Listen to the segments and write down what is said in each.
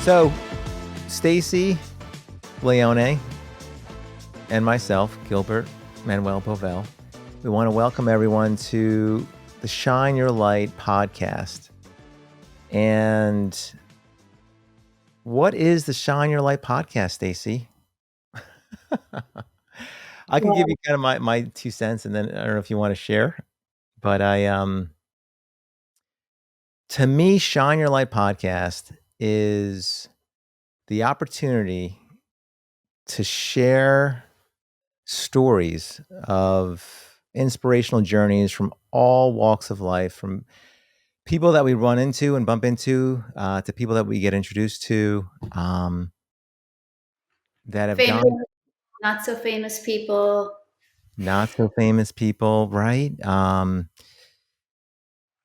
So, Stacy, Leone, and myself, Gilbert Manuel Bovel, we want to welcome everyone to the Shine Your Light podcast. And what is the Shine Your Light podcast, Stacy? I can give you kind of my 2 cents, and then I don't know if you want to share, but to me, Shine Your Light podcast is the opportunity to share stories of inspirational journeys from all walks of life, from people that we run into and bump into, to people that we get introduced to, that have Famous, gone, not so famous people, not so famous people, right?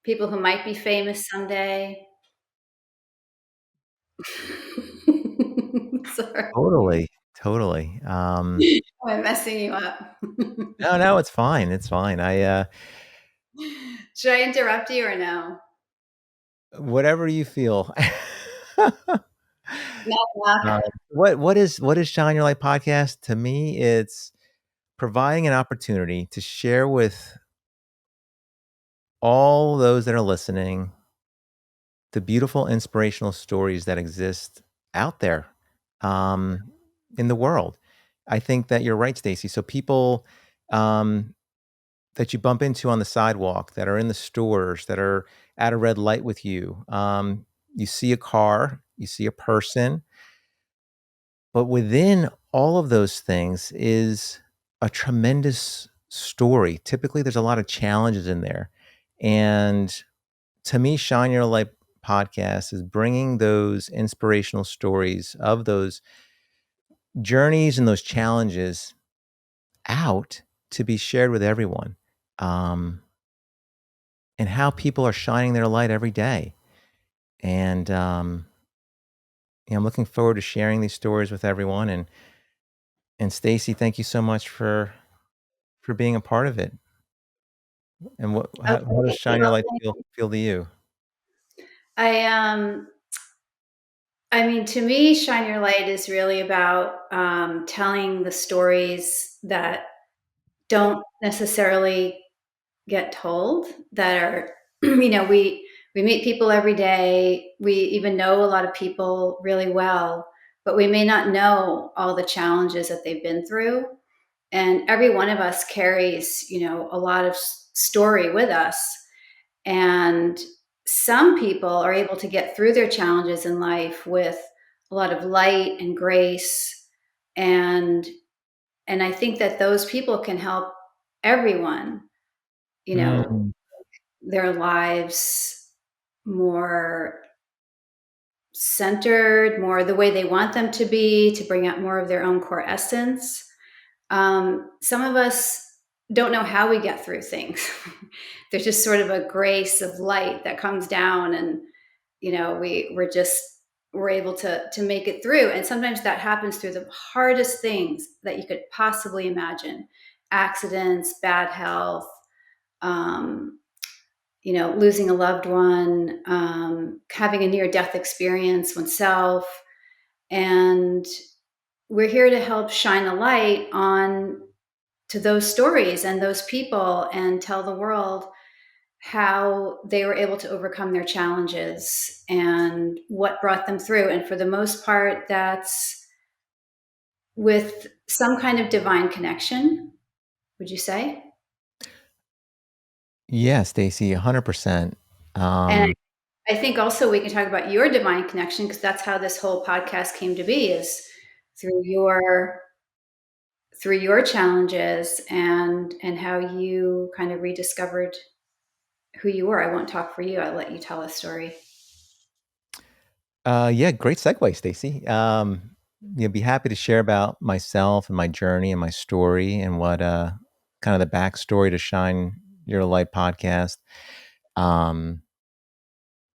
people who might be famous someday. Sorry. Totally, totally. I'm messing you up. No, it's fine. It's fine. Should I interrupt you or no? Whatever you feel. Knock, knock. What is Shine Your Light podcast? To me, it's providing an opportunity to share with all those that are listening the beautiful inspirational stories that exist out there, um, in the world. I think that you're right, Stacy. So people, um, that you bump into on the sidewalk, that are in the stores, that are at a red light with you. You see a car, you see a person, but within all of those things is a tremendous story. Typically, there's a lot of challenges in there. And to me, Shine Your Light podcast is bringing those inspirational stories of those journeys and those challenges out to be shared with everyone, um, and how people are shining their light every day. And I'm looking forward to sharing these stories with everyone. And Stacy, thank you so much for being a part of it. And how does Okay. Shine Your Well, Light feel to you? I I mean, to me, Shine Your Light is really about telling the stories that don't necessarily get told, that are, we meet people every day. We even know a lot of people really well, but we may not know all the challenges that they've been through. And every one of us carries, a lot of story with us. And some people are able to get through their challenges in life with a lot of light and grace. And and I think that those people can help everyone, you know, Mm, their lives more centered, more the way they want them to be, to bring out more of their own core essence. Some of us don't know how we get through things. There's just sort of a grace of light that comes down, and we're able to make it through. And sometimes that happens through the hardest things that you could possibly imagine: accidents, bad health, um, losing a loved one, having a near death experience oneself. And we're here to help shine a light on to those stories and those people, and tell the world how they were able to overcome their challenges and what brought them through. And for the most part, that's with some kind of divine connection, would you say? yeah, Stacy, 100%. And Um, I think also we can talk about your divine connection, because that's how this whole podcast came to be, is through your challenges, and how you kind of rediscovered who you were. I won't talk for you. I'll let you tell a story. yeah, great segue, Stacy. Be happy to share about myself and my journey and my story and what kind of the backstory to Shine Your Light podcast. Um,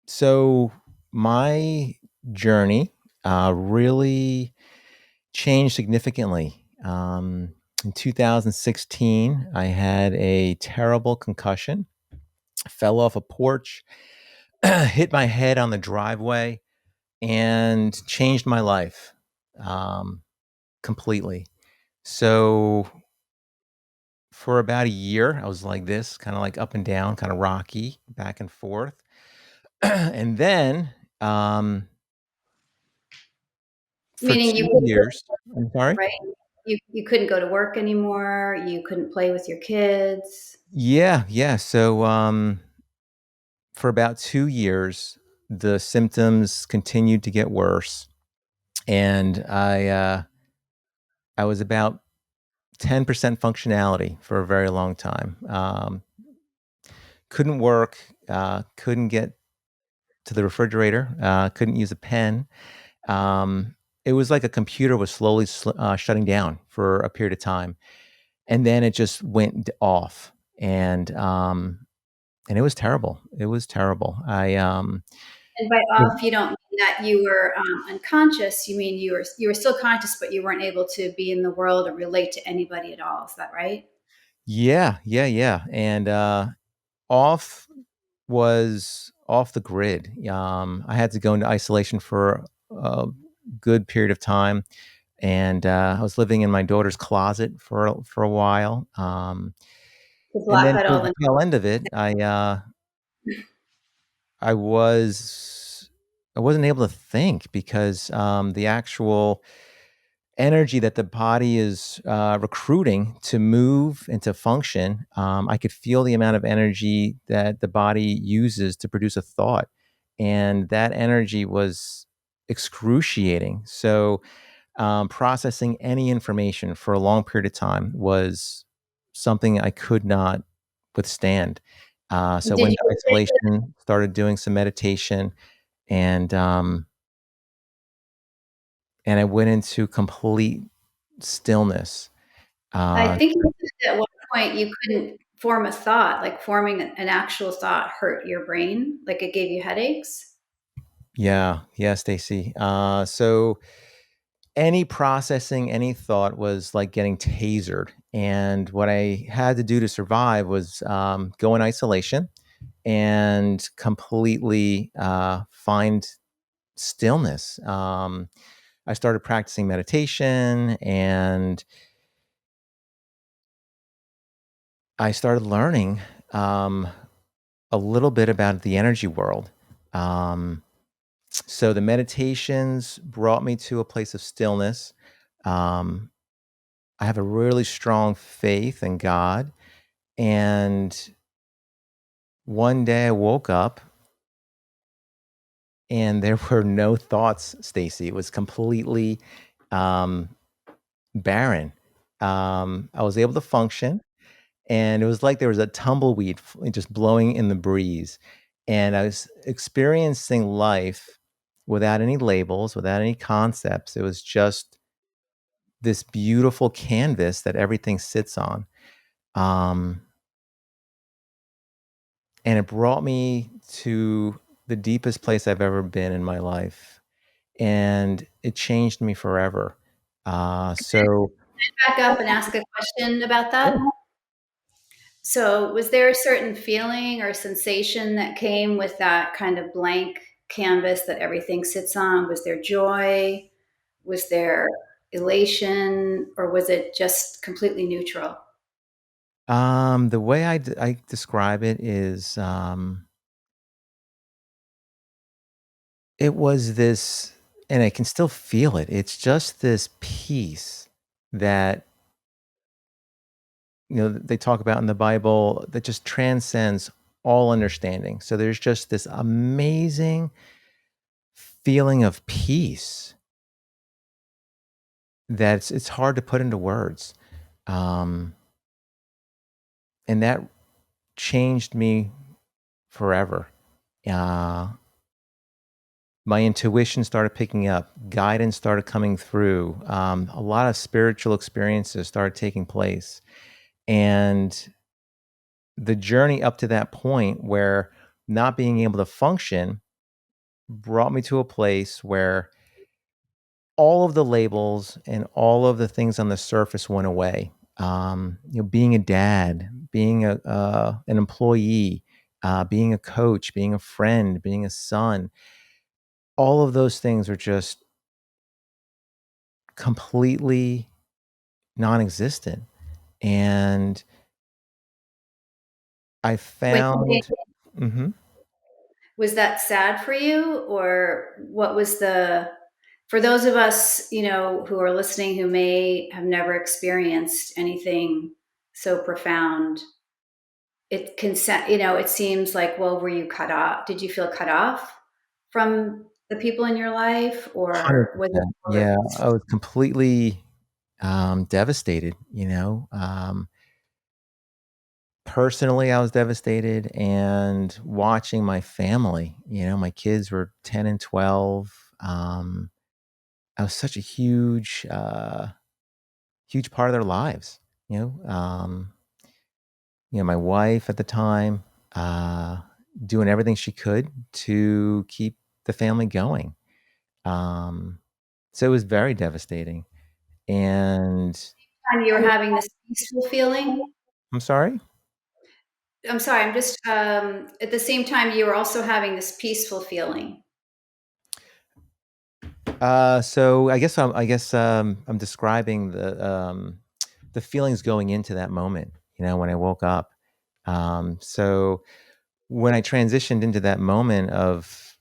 so my journey really changed significantly. In 2016, I had a terrible concussion. Fell off a porch, hit my head on the driveway, and changed my life um, completely. So for about a year, I was like this, kind of like up and down, kind of rocky, back and forth. And then um, for Meaning you 2 years, I'm sorry. right? You couldn't go to work anymore, you couldn't play with your kids. Yeah, yeah. So for about 2 years, the symptoms continued to get worse, and I was about 10% functionality for a very long time. Couldn't work, couldn't get to the refrigerator, couldn't use a pen. Um, it was like a computer was slowly shutting down for a period of time, and then it just went off, and it was terrible. It was terrible. And by off, you don't mean that you were, unconscious, you mean you were still conscious, but you weren't able to be in the world or relate to anybody at all, is that right? Yeah, yeah, yeah, and off was off the grid. I had to go into isolation for a good period of time, and I was living in my daughter's closet for a while. Because And lock then had all towards the the tail end of it, I was I wasn't able to think because the actual energy that the body is recruiting to move and to function, I could feel the amount of energy that the body uses to produce a thought. And that energy was excruciating. So, processing any information for a long period of time was something I could not withstand. So, I did went you into isolation, started doing some meditation, and I went into complete stillness. I Uh, think you said at one point you couldn't form a thought, like forming an actual thought hurt your brain, like it gave you headaches? yeah, yeah, Stacy. So any processing, any thought was like getting tasered. And what I had to do to survive was go in isolation and completely find stillness. I started practicing meditation, and I started learning um, a little bit about the energy world. Um, So the meditations brought me to a place of stillness. Um, I have a really strong faith in God. And one day I woke up and there were no thoughts, Stacy. It was completely um, barren. I was able to function, and it was like there was a tumbleweed just blowing in the breeze. And I was experiencing life without any labels, without any concepts. It was just this beautiful canvas that everything sits on. Um, and it brought me to the deepest place I've ever been in my life. And it changed me forever. So, Back up and ask a question about that. sure. So, was there a certain feeling or sensation that came with that kind of blank canvas that everything sits on? Was there joy? Was there elation? Or was it just completely neutral? The way I describe it is it was this, and I can still feel it. It's just this peace that, they talk about in the Bible that just transcends all understanding. So there's just this amazing feeling of peace that it's hard to put into words. Um, and that changed me forever. Uh, my intuition started picking up, guidance started coming through, a lot of spiritual experiences started taking place. And the journey up to that point where not being able to function brought me to a place where all of the labels and all of the things on the surface went away. Being a dad, being an employee, being a coach, being a friend, being a son, all of those things are just completely non-existent, and I When you found Mhm. was that sad for you, or what was the for those of us, who are listening who may have never experienced anything so profound, it can it seems like, well, were you cut off? Did you feel cut off from the people in your life, or was it 100%. more of Yeah, a I peaceful? was completely, devastated, personally, I was devastated, and watching my family, my kids were 10 and 12, I was such a huge part of their lives, you know? My wife at the time, uh, doing everything she could to keep the family going. Um, so it was very devastating, and Time you were having this peaceful feeling? I'm sorry? I'm sorry, I'm just, at the same time, you were also having this peaceful feeling. So I'm describing the feelings going into that moment, when I woke up. So when I transitioned into that moment of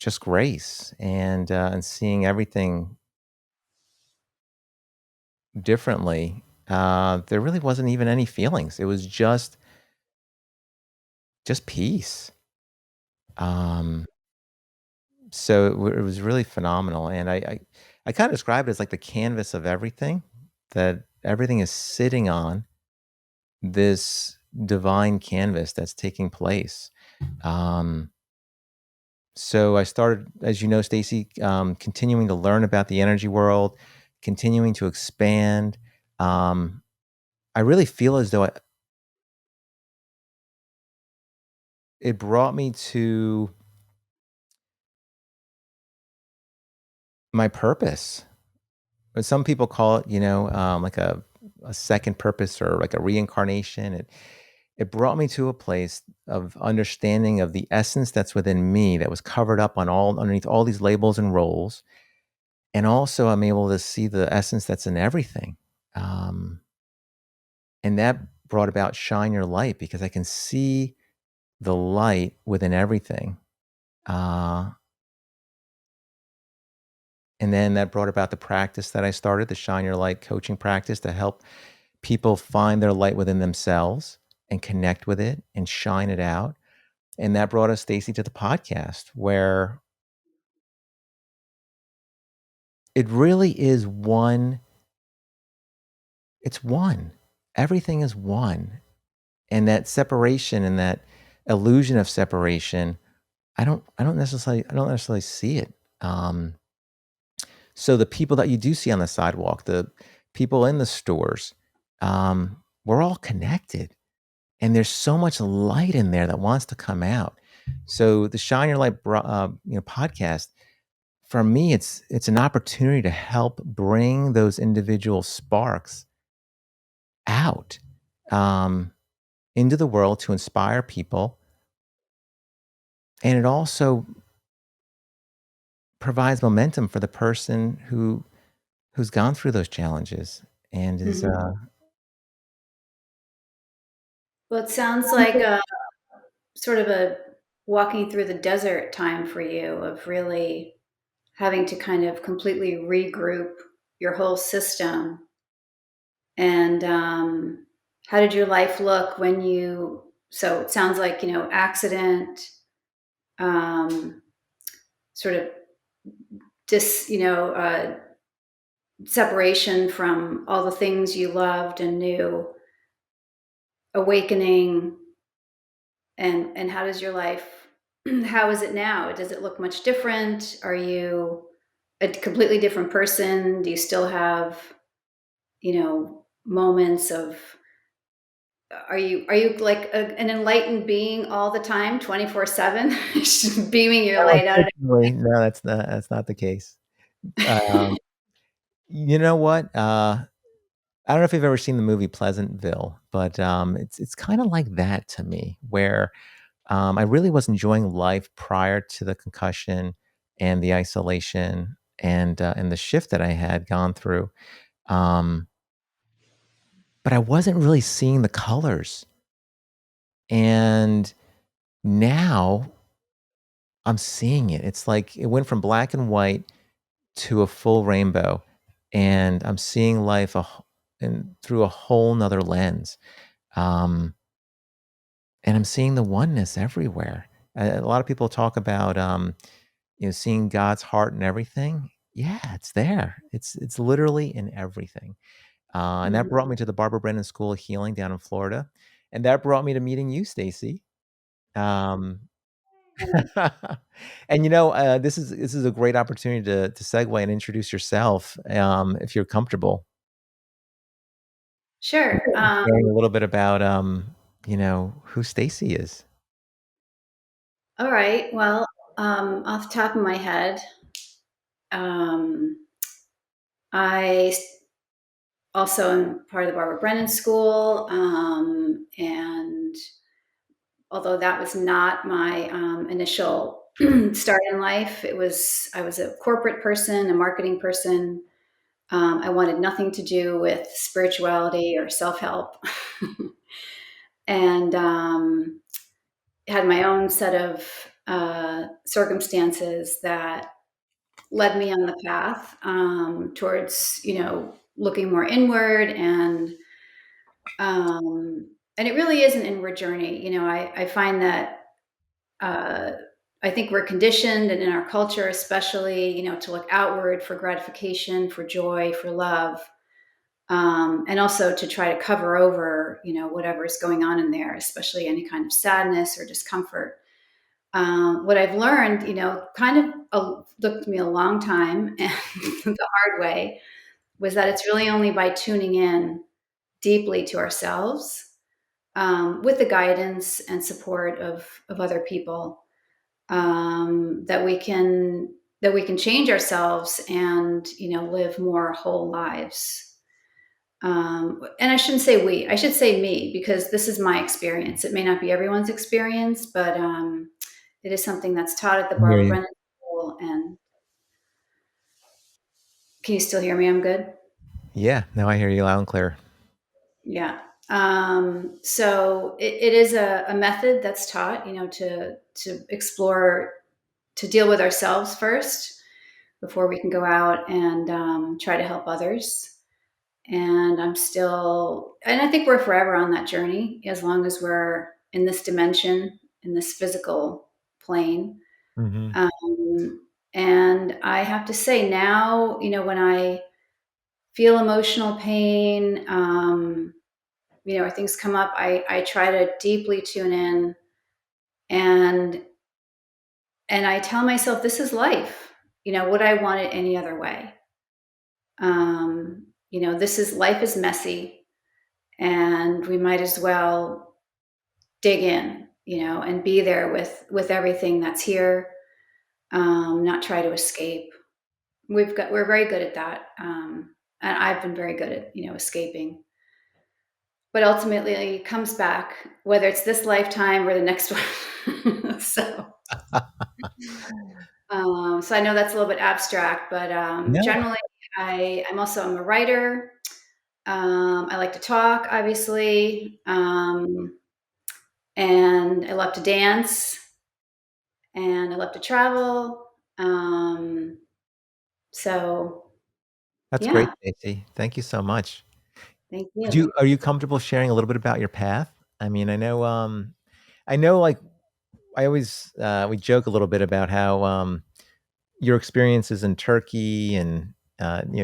just grace and seeing everything differently, there really wasn't even any feelings. It was just peace. Um, so it was really phenomenal, and I kind of describe it as like the canvas of everything, that everything is sitting on this divine canvas that's taking place. Um, so I started, as you know, Stacy, continuing to learn about the energy world, continuing to expand. Um, I really feel as though it brought me to my purpose. But some people call it, like a second purpose or like a reincarnation. It brought me to a place of understanding of the essence that's within me that was covered up on all underneath all these labels and roles. And also I'm able to see the essence that's in everything. Um, and that brought about shine your light because I can see the light within everything. Uh, and then that brought about the practice that I started, the Shine Your Light coaching practice to help people find their light within themselves and connect with it and shine it out. And that brought us, Stacy, to the podcast where it really is one. It's one. Everything is one. And that separation and that illusion of separation, I don't necessarily see it. Um, so the people that you do see on the sidewalk, the people in the stores, we're all connected. And there's so much light in there that wants to come out. So the Shine Your Light podcast, for me, it's an opportunity to help bring those individual sparks out, um, into the world to inspire people, and it also provides momentum for the person who's gone through those challenges and is Mhm. Well, it sounds like a sort of a walking through the desert time for you, of really having to kind of completely regroup your whole system. And how did your life look when you? So it sounds like, accident, um, sort of separation from all the things you loved and knew, awakening, and how does your life? How is it now? Does it look much different? Are you a completely different person? Do you still have, moments of? Are you like an enlightened being all the time, 24/7, beaming your No, light out? unfortunately, no, that's not the case. Um, you know what? I don't know if you've ever seen the movie Pleasantville, but it's kind of like that to me, where I really was enjoying life prior to the concussion. and the isolation and the shift that I had gone through. Um, but I wasn't really seeing the colors. And now I'm seeing it. It's like it went from black and white to a full rainbow, and I'm seeing life and through a whole nother lens. Um, and I'm seeing the oneness everywhere. A lot of people talk about, seeing God's heart in everything. Yeah, it's there. It's literally in everything. And that Mhm. brought me to the Barbara Brennan School of Healing down in Florida, and that brought me to meeting you, Stacy. Um, and this is a great opportunity to segue and introduce yourself, if you're comfortable. Sure. Sharing a little bit about, who Stacy is. All right. Well, off the top of my head, um, I also am part of the Barbara Brennan School, and although that was not my initial start in life, I was a corporate person, a marketing person. I wanted nothing to do with spirituality or self help, and had my own set of circumstances that led me on the path towards looking more inward um, and it really is an inward journey. I find that uh, I think we're conditioned, and in our culture especially, to look outward for gratification, for joy, for love, and also to try to cover over whatever's going on in there, especially any kind of sadness or discomfort. What I've learned, kind of took me a long time and the hard way, was that it's really only by tuning in deeply to ourselves, with the guidance and support of other people, that we can change ourselves and live more whole lives. And I shouldn't say we, I should say me, because this is my experience. It may not be everyone's experience, but it is something that's taught at the I hear Barbara you. Brennan School. And can you still hear me? I'm good. Yeah, now I hear you loud and clear. Yeah. So it is a method that's taught, to explore, to deal with ourselves first before we can go out and try to help others. And I think we're forever on that journey as long as we're in this dimension, in this physical plane. Mhm. Um, and I have to say now, when I feel emotional pain, or things come up, I try to deeply tune in and I tell myself, this is life. Would I want it any other way? This is life is messy, and we might as well dig in, and be there with everything that's here. Not try to escape. We're very good at that, and I've been very good at escaping. But ultimately, it comes back, whether it's this lifetime or the next one. So I know that's a little bit abstract, but No, generally, I'm a writer. I like to talk, obviously, and I love to dance, and I love to travel. Um, so that's great, yeah, Stacy. Thank you so much. thank Would you. you Are you comfortable sharing a little bit about your path? I mean, I know, like, I always, we joke a little bit about how, your experiences in Turkey and,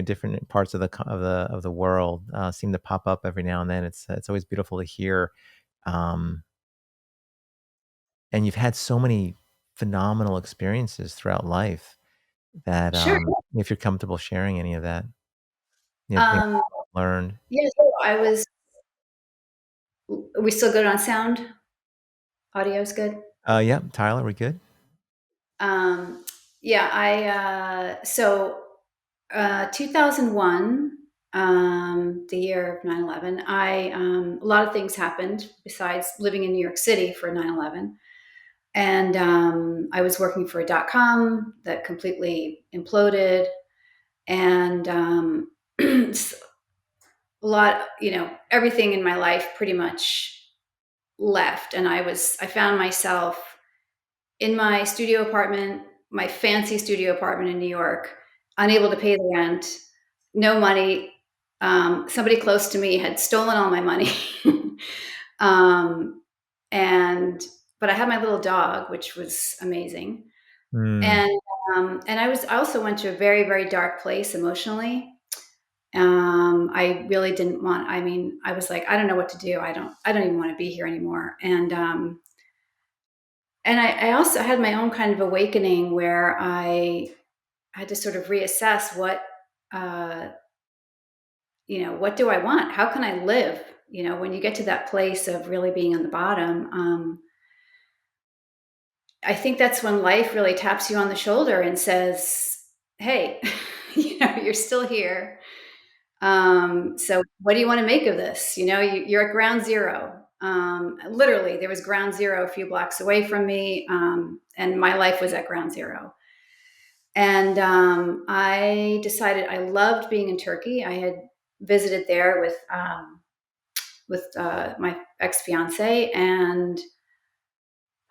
different parts of the world, seem to pop up every now and then. It's always beautiful to hear, um, and you've had so many phenomenal experiences throughout life that, Sure. if you're comfortable sharing any of that, things Um, learned. yeah, so I was. Are we still good on sound? Audio's good. Yeah, Tyler, we good? Um, yeah, 2001, the year of 9/11. A lot of things happened besides living in New York City for 9/11. And I was working for a .com that completely imploded, and a lot, everything in my life pretty much left. And I found myself in my studio apartment, my fancy studio apartment in New York, unable to pay the rent, no money. Somebody close to me had stolen all my money. um, and but I had my little dog, which was amazing. Mm, And I also went to a very, very dark place emotionally. I really didn't want. I mean, I was like, I don't know what to do. I don't even want to be here anymore. And I also had my own kind of awakening where I had to sort of reassess uh, what do I want? How can I live? When you get to that place of really being on the bottom, I think that's when life really taps you on the shoulder and says, "Hey, you're still here. So what do you want to make of this? You're at ground zero." Literally, there was ground zero a few blocks away from me, and my life was at ground zero. And I decided I loved being in Turkey. I had visited there with my ex fiance, and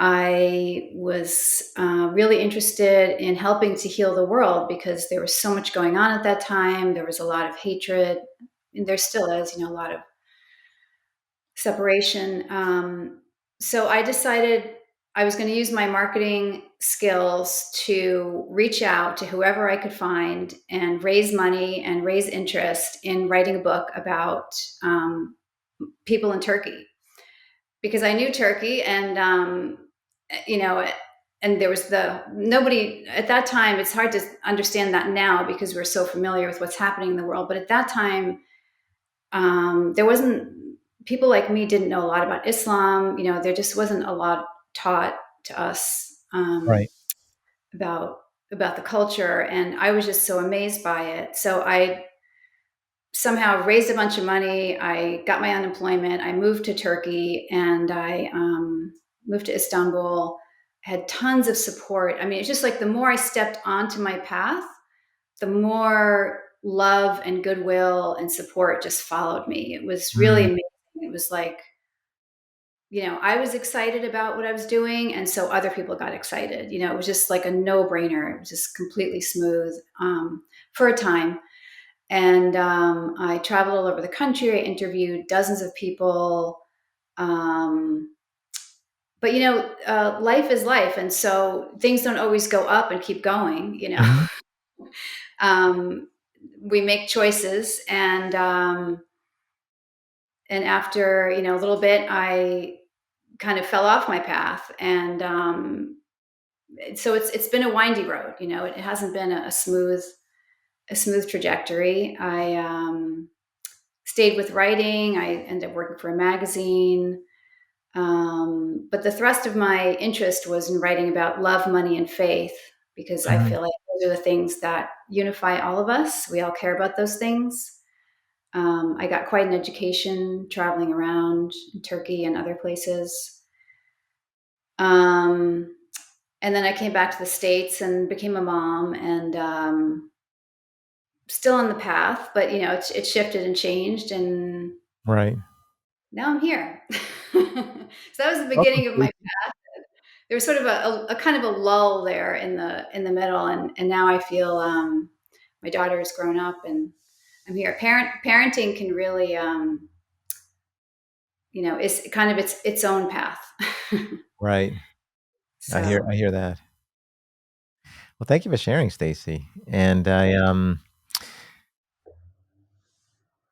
I was really interested in helping to heal the world because there was so much going on at that time. There was a lot of hatred, and there still is, a lot of separation. So I decided I was going to use my marketing skills to reach out to whoever I could find and raise money and raise interest in writing a book about people in Turkey, because I knew Turkey, and you know, and there was the nobody at that time. It's hard to understand that now because we're so familiar with what's happening in the world. But at that time, there wasn't people like me didn't know a lot about Islam. There just wasn't a lot taught to us right. about the culture, and I was just so amazed by it. So I somehow raised a bunch of money. I got my unemployment. I moved to Turkey, and I moved to Istanbul. Had tons of support. I mean, it's just like the more I stepped onto my path, the more love and goodwill and support just followed me. It was really Mm, amazing. It was like, I was excited about what I was doing, and so other people got excited. It was just like a no brainer. It was just completely smooth for a time. And I traveled all over the country. I interviewed dozens of people. Um, but life is life, and so things don't always go up and keep going. mhm, um, we make choices, and after a little bit, I kind of fell off my path, and so it's been a windy road. It hasn't been a smooth trajectory. I stayed with writing. I ended up working for a magazine. But the thrust of my interest was in writing about love, money, and faith, because I mhm. feel like those are the things that unify all of us. We all care about those things. I got quite an education traveling around in Turkey and other places. Um, and then I came back to the States and became a mom, and still on the path, but it shifted and changed, and Right. now I'm here. So that was the Welcome, beginning of my. Stacy. There was sort of a kind of a lull there in the middle, and now I feel my daughter has grown up, and I'm here. Parenting can really is kind of its own path. Right. So I hear that. Well, thank you for sharing, Stacy. And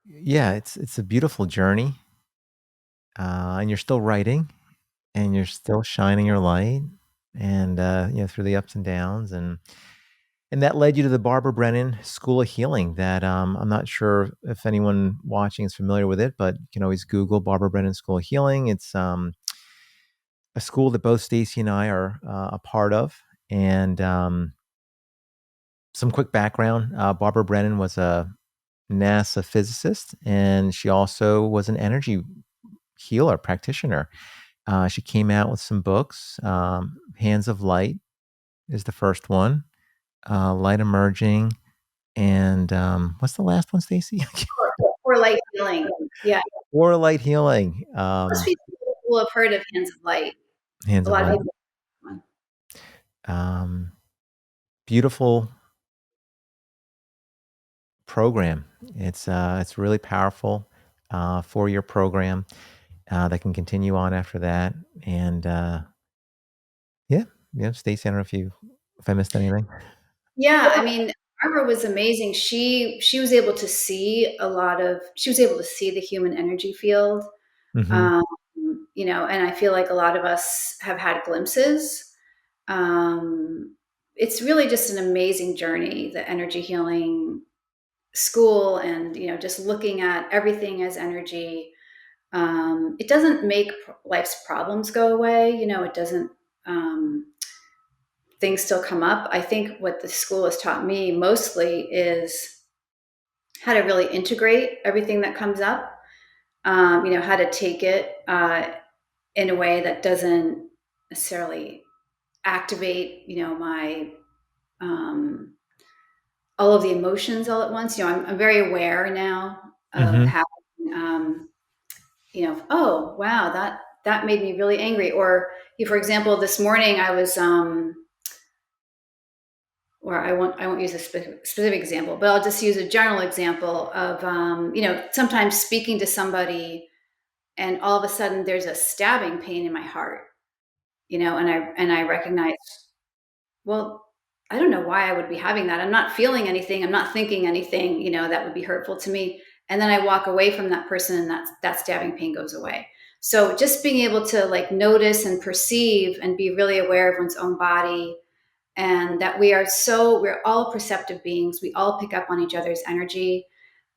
yeah, it's a beautiful journey, and you're still writing, and you're still shining your light, and through the ups and downs, and that led you to the Barbara Brennan School of Healing. That I'm not sure if anyone watching is familiar with it, but you can always Google Barbara Brennan School of Healing. It's a school that both Stacy and I are a part of, and some quick background: Barbara Brennan was a NASA physicist, and she also was an energy healer practitioner. She came out with some books. Hands of Light is the first one. Light Emerging, and what's the last one, Stacy? Or light healing. Yeah. Or Light Healing. Most people will have heard of Hands of Light. Hands A of lot of Light. people. Um, Beautiful program. It's really powerful, 4-year program that can continue on after that. And yeah, yeah, Stacy, I don't know if I missed anything. Yeah, I mean, Barbara was amazing. She was able to see a lot of she was able to see the human energy field. Hmm. Um, and I feel like a lot of us have had glimpses. It's really just an amazing journey, the energy healing school, and just looking at everything as energy. It doesn't make life's problems go away. It doesn't. Things still come up. I think what the school has taught me mostly is how to really integrate everything that comes up. How to take it in a way that doesn't necessarily activate, my um, all of the emotions all at once. I'm very aware now of Hmm. how, oh wow, that made me really angry. Or, for example, this morning I was, or I won't use a specific example, but I'll just use a general example of, sometimes speaking to somebody, and all of a sudden there's a stabbing pain in my heart, and I recognize, well, I don't know why I would be having that. I'm not feeling anything. I'm not thinking anything, that would be hurtful to me. And then I walk away from that person, and that stabbing pain goes away. So just being able to like notice and perceive and be really aware of one's own body, and that we're all perceptive beings. We all pick up on each other's energy,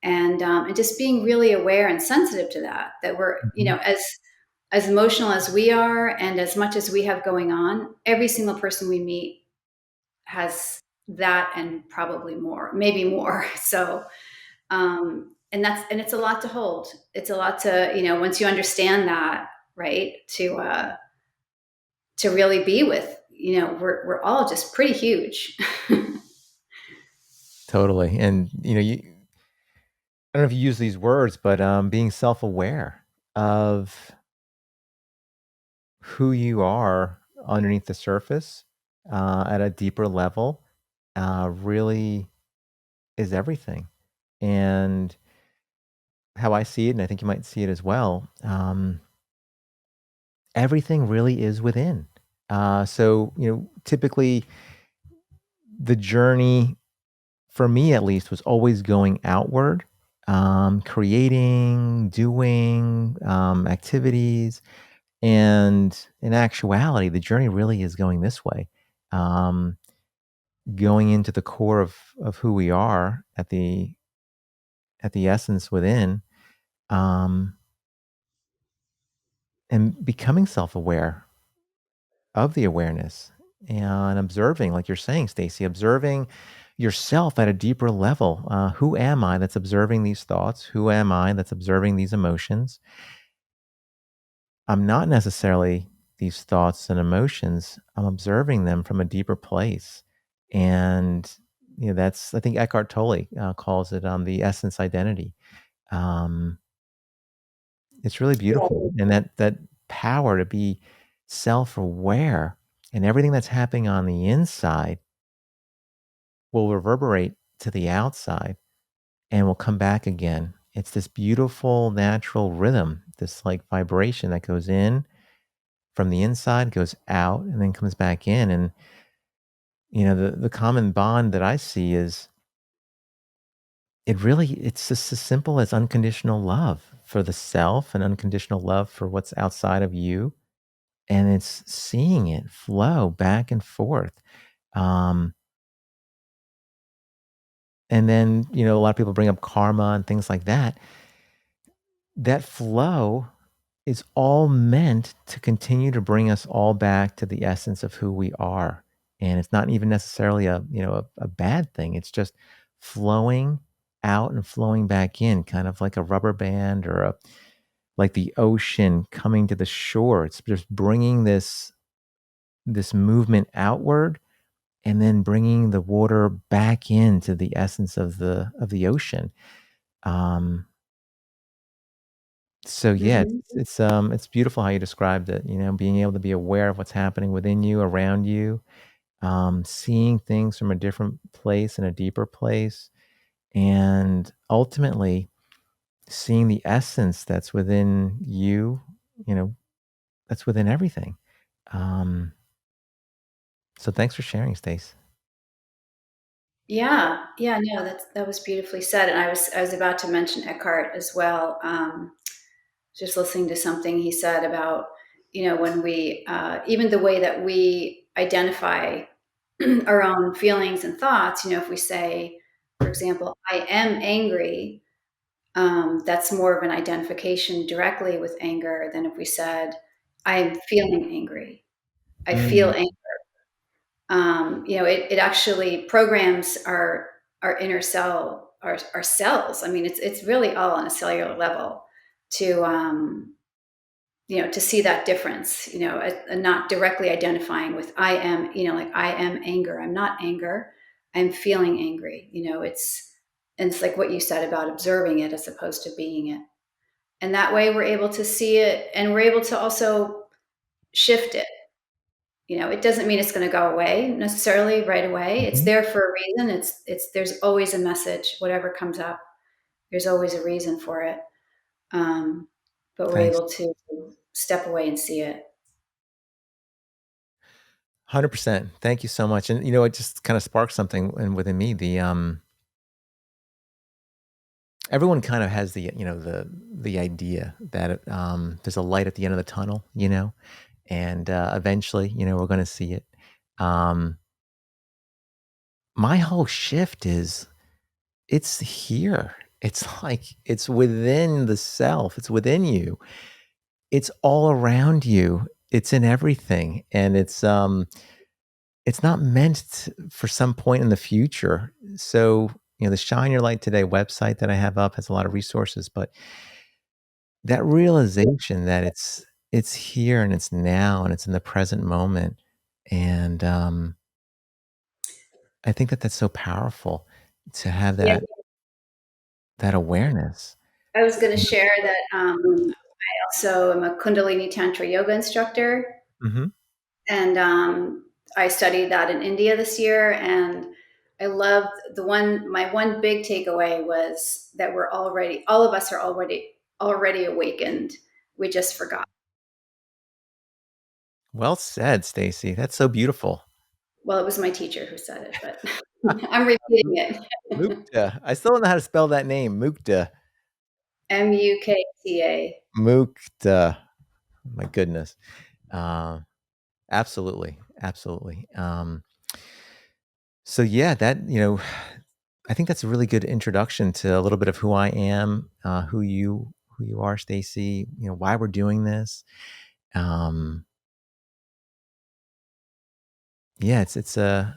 and just being really aware and sensitive to that we're, Hmm. as emotional as we are, and as much as we have going on, every single person we meet has that, and probably more, maybe more. So, and it's a lot to hold. It's a lot to, once you understand that, right, to really be with, we're all just pretty huge. Totally. And I don't know if you use these words, but being self-aware of who you are underneath the surface at a deeper level really is everything. And how I see it, and I think you might see it as well, everything really is within. So, typically the journey, for me at least, was always going outward, creating, doing activities. And in actuality, the journey really is going this way, um, going into the core of who we are at the essence within, um, and becoming self-aware of the awareness, and observing, like you're saying, Stacy, observing yourself at a deeper level. Who am I that's observing these thoughts? Who am I that's observing these emotions? I'm not necessarily these thoughts and emotions. I'm observing them from a deeper place. And, that's, I think Eckhart Tolle calls it the essence identity. Um, it's really beautiful. And that power to be self aware, and everything that's happening on the inside will reverberate to the outside and will come back again. It's this beautiful natural rhythm, this like vibration that goes in from the inside, goes out, and then comes back in. And the common bond that I see is, it's just as simple as unconditional love for the self and unconditional love for what's outside of you. And it's seeing it flow back and forth. Um, and then, a lot of people bring up karma and things like that. That flow is all meant to continue to bring us all back to the essence of who we are. And it's not even necessarily a bad thing. It's just flowing out and flowing back in, kind of like a rubber band, or like the ocean coming to the shore. It's just bringing this movement outward and then bringing the water back into the essence of the ocean. Um, so yeah, Mhm. it's beautiful how you described it. You know, being able to be aware of what's happening within you, around you, seeing things from a different place and a deeper place, and ultimately seeing the essence that's within you. You know, that's within everything. Um, so thanks for sharing, Stace. Yeah, yeah, no, that was beautifully said, and I was about to mention Eckhart as well. Just listening to something he said about, when we, even the way that we identify our own feelings and thoughts, if we say, for example, I am angry, that's more of an identification directly with anger than if we said, I'm feeling angry. I feel Mm, angry. It actually programs our inner cell, our cells. I mean, it's really all on a cellular level to to see that difference. And not directly identifying with I am, like I am anger. I'm not anger. I'm feeling angry. It's like what you said about observing it as opposed to being it. And that way we're able to see it, and we're able to also shift it. It doesn't mean it's going to go away necessarily right away. It's mhm. there for a reason. There's always a message, whatever comes up. There's always a reason for it. Um, but we're Thanks. able to step away and see it. 100%. Thank you so much. And it just kind of sparked something within me. Everyone kind of has the idea that there's a light at the end of the tunnel, and eventually, we're going to see it. Um, my whole shift is it's here. It's like it's within the self. It's within you. It's all around you. It's in everything, and it's not meant for some point in the future. So, the Shine Your Light Today website that I have up has a lot of resources, but that realization that it's here and it's now and it's in the present moment, and, I think that that's so powerful to have Yeah, that awareness. I was going to share that. Also, I'm a Kundalini Tantra yoga instructor, Mhm. and I studied that in India this year. And I loved my one big takeaway was that all of us are already awakened. We just forgot. Well said, Stacy. That's so beautiful. Well, it was my teacher who said it, but I'm repeating it. Mukta. I still don't know how to spell that name, Mukta. Mukta. Mukta. My goodness. Uh, absolutely, absolutely. So yeah, I think that's a really good introduction to a little bit of who I am, who you are, Stacy. Why we're doing this. Um, yeah, it's a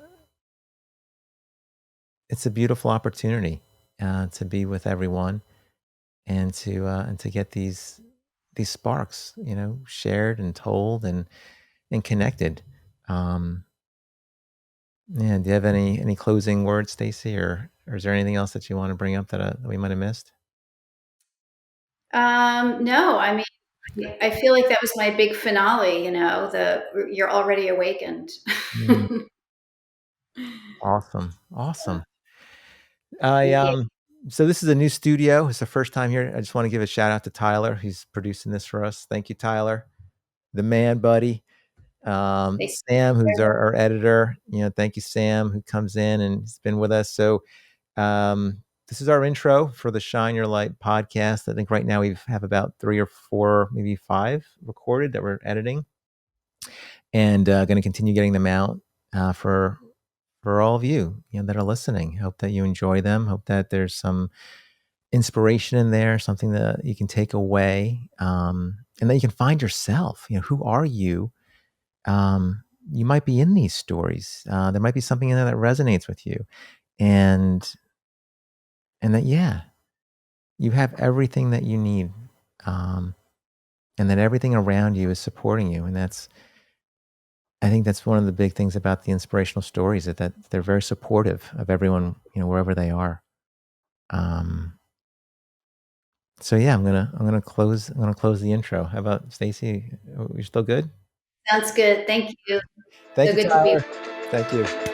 beautiful opportunity to be with everyone and to get these sparks, shared and told and connected. Um, yeah, do you have any closing words, Stacy, or is there anything else that you want to bring up that we might have missed? No, I mean, I feel like that was my big finale. The you're already awakened. Mm, awesome, Yeah. awesome. I Thank you. so this is a new studio. It's the first time here. I just want to give a shout out to Tyler. He's producing this for us. Thank you, Tyler, the man, buddy. Thank Sam, who's our editor. Thank you, Sam, who comes in and has been with us. So this is our intro for the Shine Your Light podcast. I think right now we have about 3 or 4, maybe 5 recorded that we're editing, and going to continue getting them out for all of you, that are listening. Hope that you enjoy them. Hope that there's some inspiration in there, something that you can take away, and that you can find yourself. Who are you? You might be in these stories. There might be something in there that resonates with you, and that, yeah, you have everything that you need. Um, and that everything around you is supporting you, and I think that's one of the big things about the inspirational stories, that they're very supportive of everyone, wherever they are. Um, so yeah, I'm gonna close the intro. How about Stacy? You still good? Sounds good. Thank you. Thank So you, good to be Tyler. Thank you.